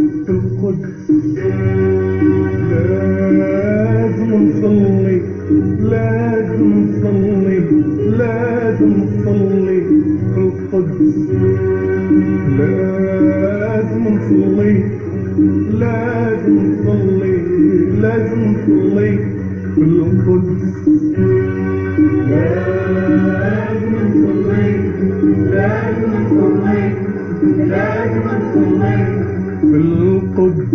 في القدس لازم نصلي، لازم نصلي، لازم نصلي في القدس، لازم نصلي، لازم نصلي، لازم نصلي في القدس، لازم نصلي، لازم نصلي، لازم نصلي في القدس،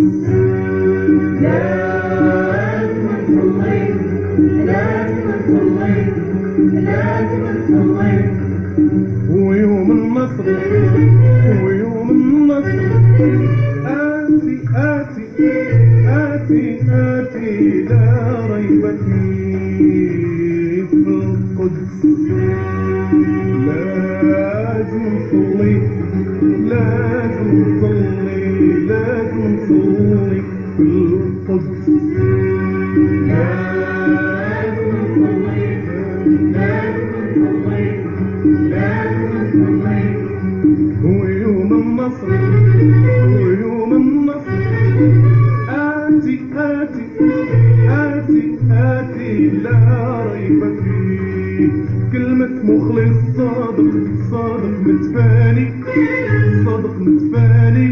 لازم نصلي، لازم نصلي، لازم نصلي. ويوم النصر، ويوم النصر آتي آتي آتي آتي لا ريب فيه في القدس، لازم نصلي، لازم نصلي، لازم نصلي في القدس، لازم نصلي، لازم نصلي، لازم نصلي. ويوم النصر، ويوم النصر آتي آتي آتي آتي لا ريب فيه. كلمة مخلص صادق، صادق متفاني، صادق متفاني.